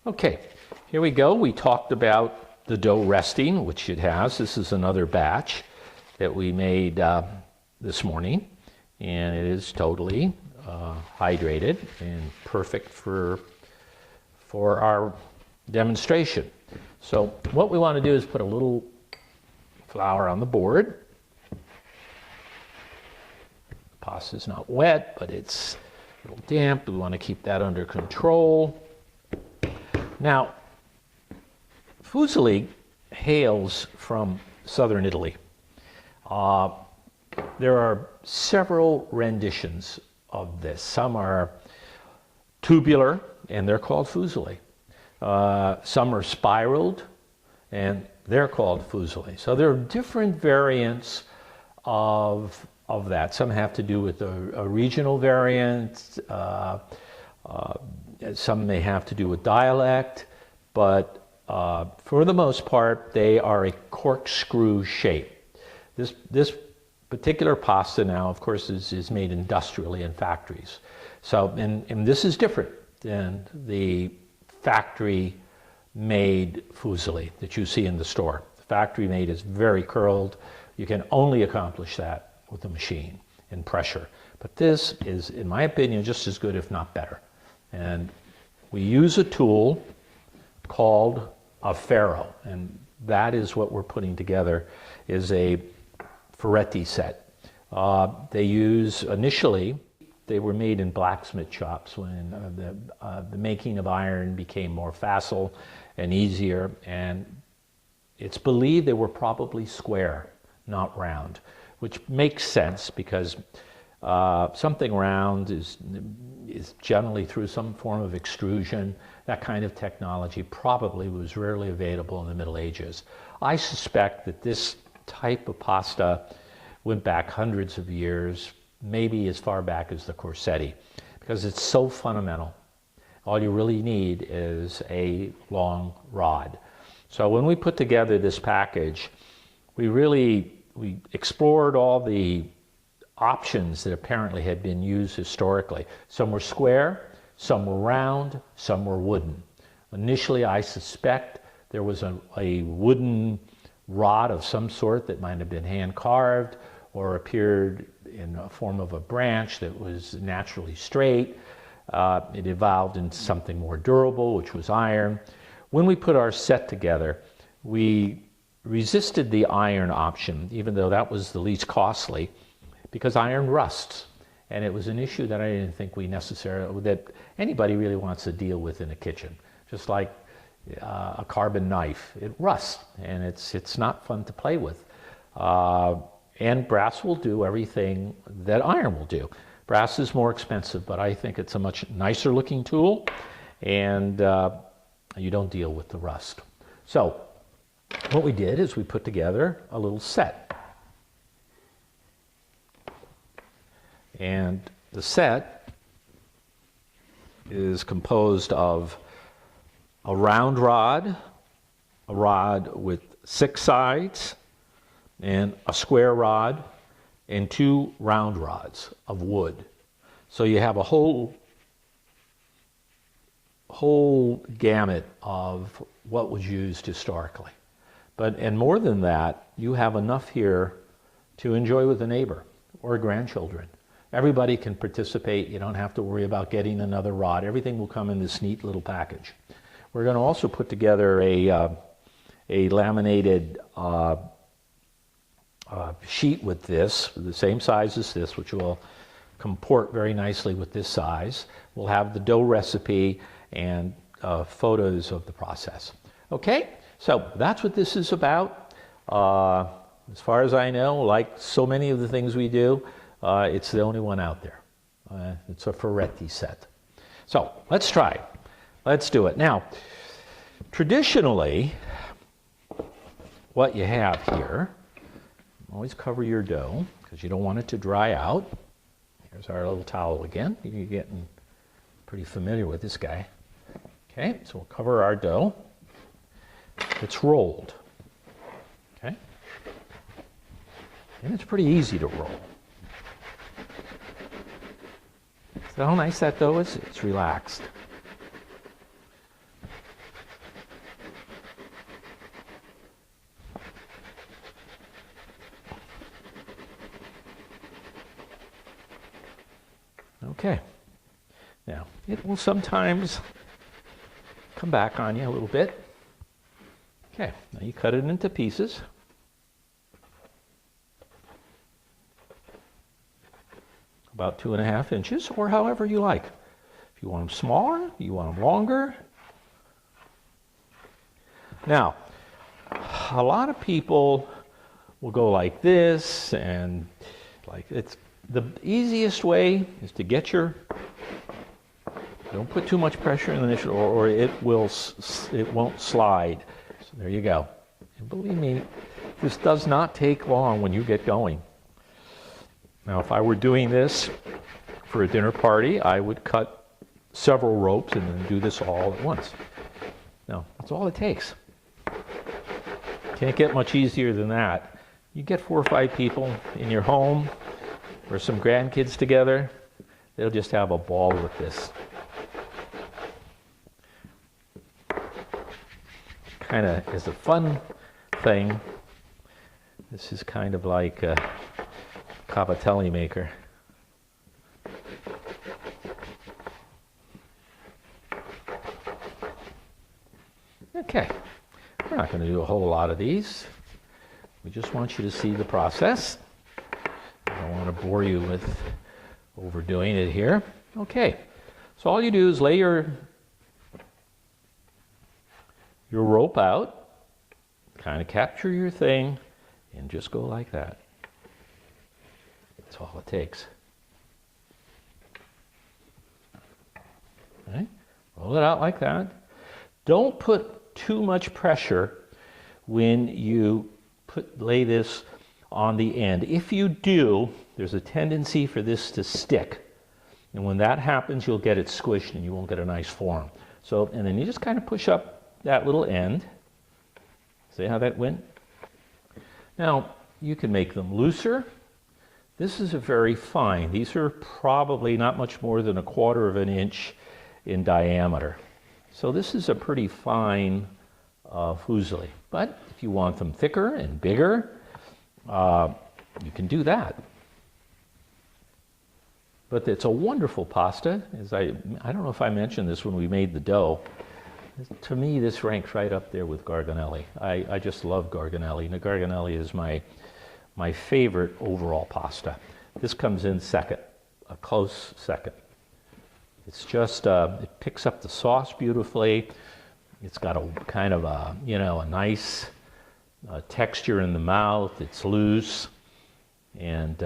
Okay, here we go. We talked about the dough resting, which it has. This is another batch that we made this morning, and it is totally hydrated and perfect for our demonstration. So what we want to do is put a little flour on the board. The pasta is not wet, but it's a little damp. We want to keep that under control. Now, fusilli hails from southern Italy. There are several renditions of this. Some are tubular, and they're called fusilli. Some are spiraled, and they're called fusilli. So there are different variants of that. Some have to do with a regional variant. Some may have to do with dialect, but for the most part, they are a corkscrew shape. This particular pasta now, of course, is made industrially in factories. So, and this is different than the factory-made fusilli that you see in the store. The factory-made is very curled. You can only accomplish that with a machine and pressure. But this is, in my opinion, just as good, if not better. And we use a tool called a ferro, and that is what we're putting together, is a Ferretti set. They use, initially, they were made in blacksmith shops when the making of iron became more facile and easier, and it's believed they were probably square, not round, which makes sense because something round is generally through some form of extrusion. That kind of technology probably was rarely available in the Middle Ages. I suspect that this type of pasta went back hundreds of years, maybe as far back as the Corsetti, because it's so fundamental. All you really need is a long rod. So when we put together this package, we explored all the options that apparently had been used historically. Some were square, some were round, some were wooden. Initially, I suspect there was a wooden rod of some sort that might have been hand carved or appeared in a form of a branch that was naturally straight. It evolved into something more durable, which was iron. When we put our set together, we resisted the iron option, even though that was the least costly, because iron rusts. And it was an issue that I didn't think that anybody really wants to deal with in a kitchen. Just like a carbon knife, it rusts, and it's not fun to play with. And brass will do everything that iron will do. Brass is more expensive, but I think it's a much nicer looking tool, and you don't deal with the rust. So what we did is we put together a little set. And the set is composed of a round rod, a rod with 6 sides, and a square rod, and 2 round rods of wood. So you have a whole gamut of what was used historically. And more than that, you have enough here to enjoy with a neighbor or grandchildren. Everybody can participate. You don't have to worry about getting another rod. Everything will come in this neat little package. We're going to also put together a laminated sheet with this, the same size as this, which will comport very nicely with this size. We'll have the dough recipe and photos of the process. Okay, so that's what this is about. As far as I know, like so many of the things we do, it's the only one out there. It's a Ferretti set. So let's try it. Let's do it. Now, traditionally, what you have here, always cover your dough because you don't want it to dry out. Here's our little towel again. You're getting pretty familiar with this guy. Okay, so we'll cover our dough. It's rolled. Okay, and it's pretty easy to roll. See how nice that dough is? It's relaxed. Now, it will sometimes come back on you a little bit. Okay, now you cut it into pieces. About 2.5 inches, or however you like. If you want them smaller, you want them longer. Now, a lot of people will go like this, and like it's the easiest way is to get your, don't put too much pressure in the initial, or it won't slide. So there you go. And believe me, this does not take long when you get going. Now, if I were doing this for a dinner party, I would cut several ropes and then do this all at once. Now, that's all it takes. Can't get much easier than that. You get 4 or 5 people in your home or some grandkids together, they'll just have a ball with this. Kind of is a fun thing. This is kind of like a cavatelli maker. Okay, we're not going to do a whole lot of these. We just want you to see the process. I don't want to bore you with overdoing it here. Okay, so all you do is lay your rope out, kind of capture your thing, and just go like that. That's all it takes. Okay, roll it out like that. Don't put too much pressure when you lay this on the end. If you do, there's a tendency for this to stick. And when that happens, you'll get it squished and you won't get a nice form. So, and then you just kind of push up that little end. See how that went? Now, you can make them looser. This is a very fine. These are probably not much more than 1/4 inch in diameter. So this is a pretty fine Fusilli. But if you want them thicker and bigger, you can do that. But it's a wonderful pasta. As I don't know if I mentioned this when we made the dough. To me, this ranks right up there with garganelli. I just love garganelli. And the garganelli is my favorite overall pasta. This comes in second, a close second. It's just, it picks up the sauce beautifully. It's got a kind of a, a nice texture in the mouth. It's loose. And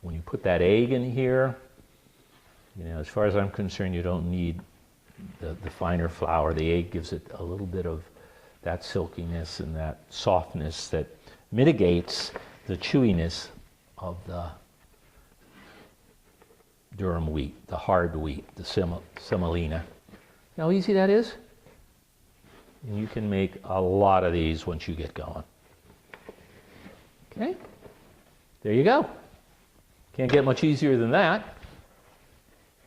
when you put that egg in here, as far as I'm concerned, you don't need the finer flour. The egg gives it a little bit of that silkiness and that softness that mitigates the chewiness of the durum wheat, the hard wheat, the semolina. You know how easy that is? And you can make a lot of these once you get going. Okay, there you go. Can't get much easier than that.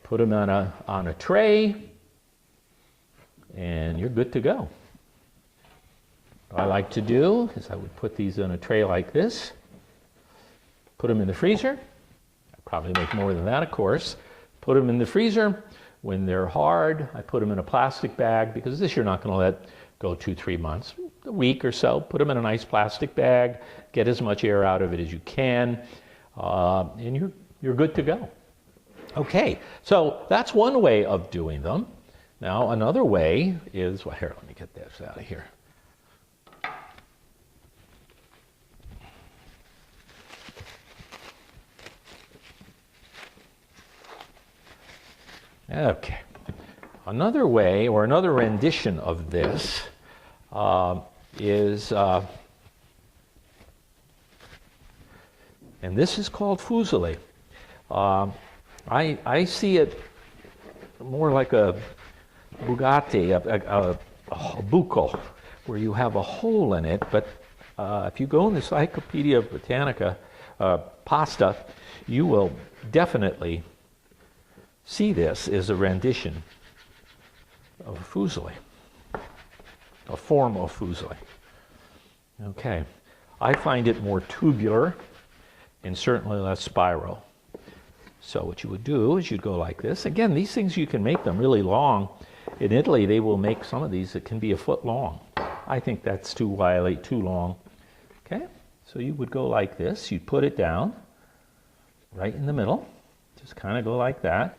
Put them on a tray, and you're good to go. What I like to do is I would put these on a tray like this, put them in the freezer. I probably make more than that, of course. Put them in the freezer. When they're hard, I put them in a plastic bag, because this you're not going to let go 2-3 months. A week or so, put them in a nice plastic bag, get as much air out of it as you can, and you're good to go. Okay, so that's one way of doing them. Now another way is, well, here, let me get this out of here. Okay, another way, or another rendition of this is, and this is called Fusilli. I see it more like a Bugatti, a buco, where you have a hole in it, but if you go in the Encyclopedia Britannica pasta, you will definitely see this as a rendition of a Fusilli, a form of Fusilli. Okay, I find it more tubular and certainly less spiral. So what you would do is you'd go like this. Again, these things, you can make them really long. In Italy, they will make some of these that can be a foot long. I think that's too wily, too long. Okay, so you would go like this. You'd put it down right in the middle. Just kind of go like that.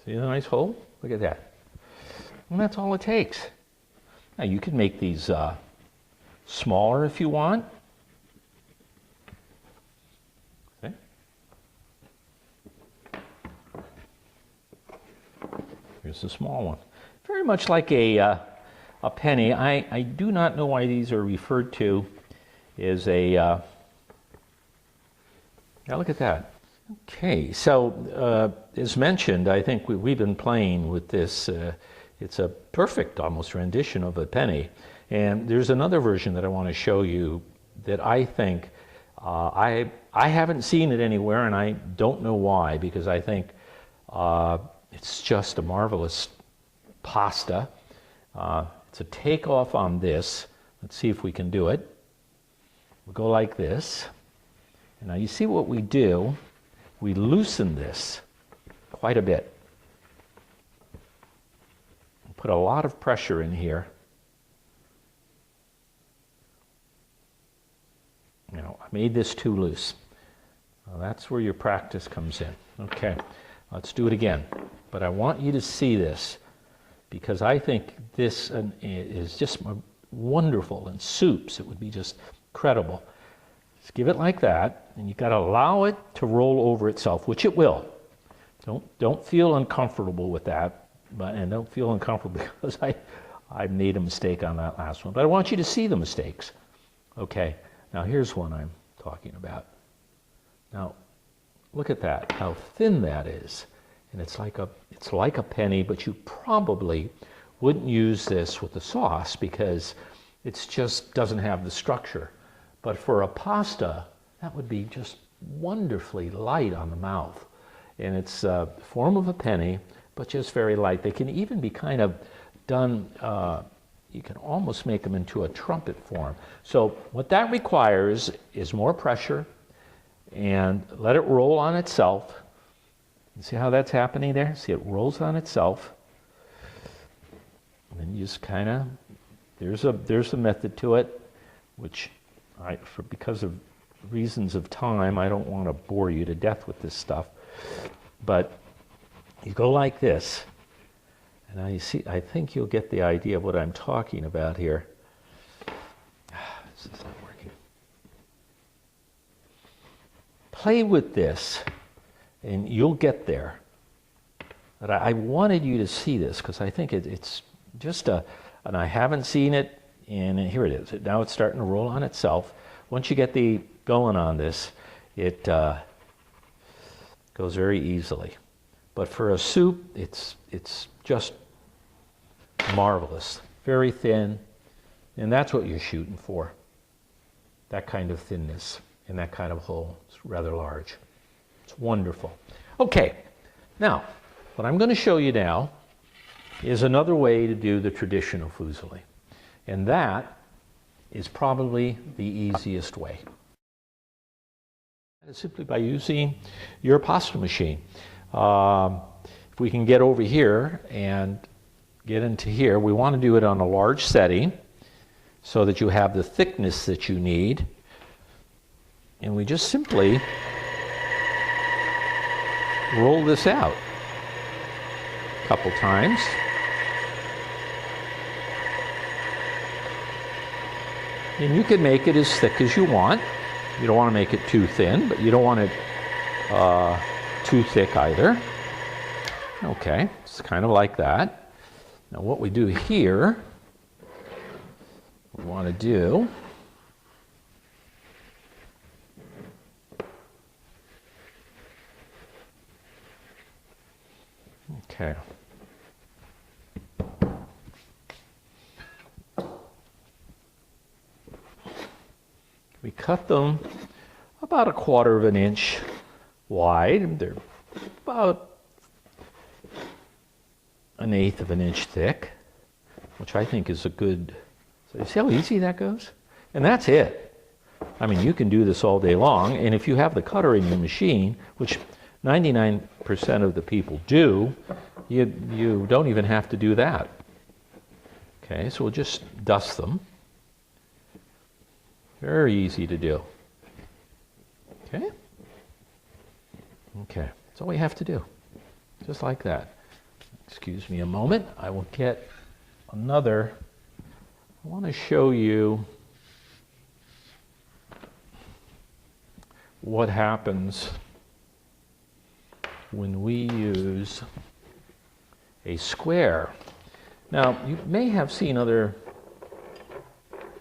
See the nice hole? Look at that. And that's all it takes. Now you can make these smaller if you want. See? Here's the small one. Very much like a penny. I do not know why these are referred to as a... now look at that. Okay, so as mentioned, I think we've been playing with this. It's a perfect, almost, rendition of a penny. And there's another version that I want to show you that I think, I haven't seen it anywhere, and I don't know why, because I think it's just a marvelous pasta. It's a takeoff on this. Let's see if we can do it. We'll go like this. And now you see what we do. We loosen this quite a bit. Put a lot of pressure in here. Now, I made this too loose. Well, that's where your practice comes in. Okay, let's do it again. But I want you to see this, because I think this is just wonderful. In soups, it would be just incredible. Just give it like that, and you've got to allow it to roll over itself, which it will. Don't feel uncomfortable with that. And don't feel uncomfortable because I made a mistake on that last one. But I want you to see the mistakes. Okay, now here's one I'm talking about. Now, look at that, how thin that is. And it's like a penny, but you probably wouldn't use this with the sauce because it just doesn't have the structure. But for a pasta, that would be just wonderfully light on the mouth. And it's the form of a penny, but just very light. They can even be kind of done, you can almost make them into a trumpet form. So what that requires is more pressure, and let it roll on itself. You see how that's happening there? See, it rolls on itself. And then you just kind of, there's a method to it, which because of reasons of time, I don't want to bore you to death with this stuff. But you go like this, and now you see, I think you'll get the idea of what I'm talking about here. This is not working. Play with this, and you'll get there. But I wanted you to see this, because I think it's just and I haven't seen it, and here it is. Now it's starting to roll on itself. Once you get the going on this, it goes very easily. But for a soup, it's just marvelous. Very thin, and that's what you're shooting for. That kind of thinness in that kind of hole. It's rather large. It's wonderful. Okay, now, what I'm going to show you now is another way to do the traditional fusilli. And that is probably the easiest way. It's simply by using your pasta machine. If we can get over here and get into here, we want to do it on a large setting so that you have the thickness that you need. And we just simply roll this out a couple times. And you can make it as thick as you want. You don't want to make it too thin, but you don't want it too thick either. Okay, it's kind of like that. Now what we do here, we want to do okay. We cut them about 1/4 of an inch wide. They're about 1/8 of an inch thick, which I think is a good, so you see how easy that goes? And that's it. I mean, you can do this all day long, and if you have the cutter in your machine, which 99% of the people do, you don't even have to do that. Okay, so we'll just dust them. Very easy to do. Okay? Okay, that's all we have to do. Just like that. Excuse me a moment. I will get another. I want to show you what happens when we use a square. Now, you may have seen other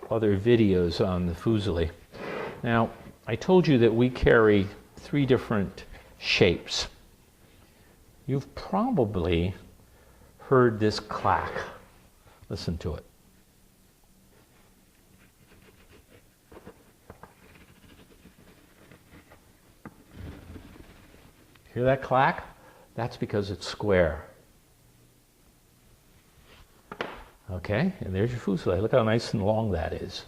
videos on the Fusilli. Now, I told you that we carry 3 different shapes. You've probably heard this clack. Listen to it. Hear that clack? That's because it's square. Okay, and there's your Fusilli. Look how nice and long that is.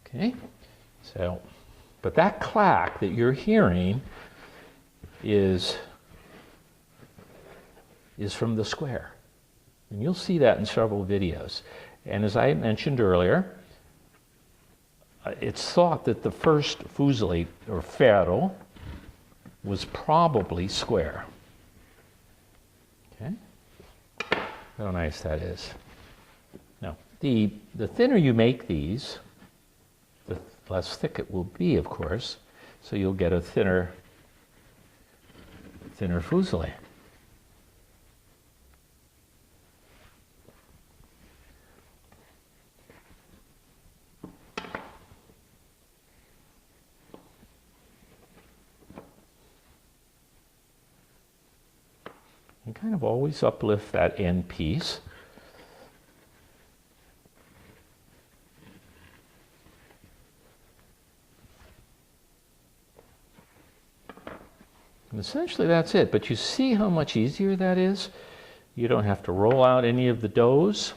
Okay, so, but that clack that you're hearing is from the square. And you'll see that in several videos. And as I mentioned earlier, it's thought that the first Fusilli, or ferro, was probably square. Okay? How nice that is. Now, the thinner you make these, the less thick it will be, of course, so you'll get a thinner Fusilli. And kind of always uplift that end piece. And essentially that's it, but you see how much easier that is? You don't have to roll out any of the doughs.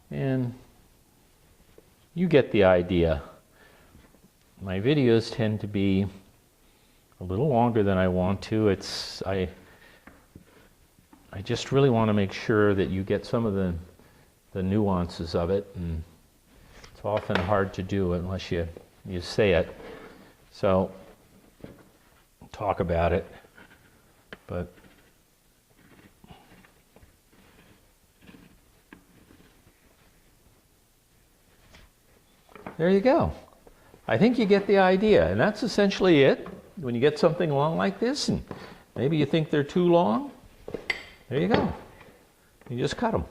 And you get the idea. My videos tend to be a little longer than I want to. I just really want to make sure that you get some of the nuances of it, and it's often hard to do unless you say it. So talk about it, but there you go. I think you get the idea, and that's essentially it. When you get something long like this, and maybe you think they're too long, there you go. You just cut them.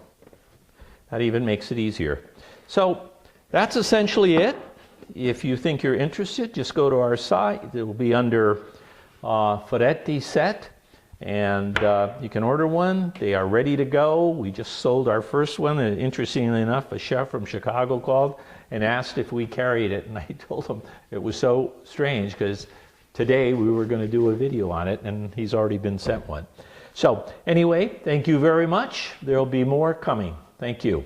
That even makes it easier. So that's essentially it. If you think you're interested, just go to our site. It will be under Ferretti set, and you can order one. They are ready to go. We just sold our first one, and interestingly enough, a chef from Chicago called and asked if we carried it, and I told him it was so strange because today we were going to do a video on it, and he's already been sent one. So anyway, thank you very much. There'll be more coming. Thank you.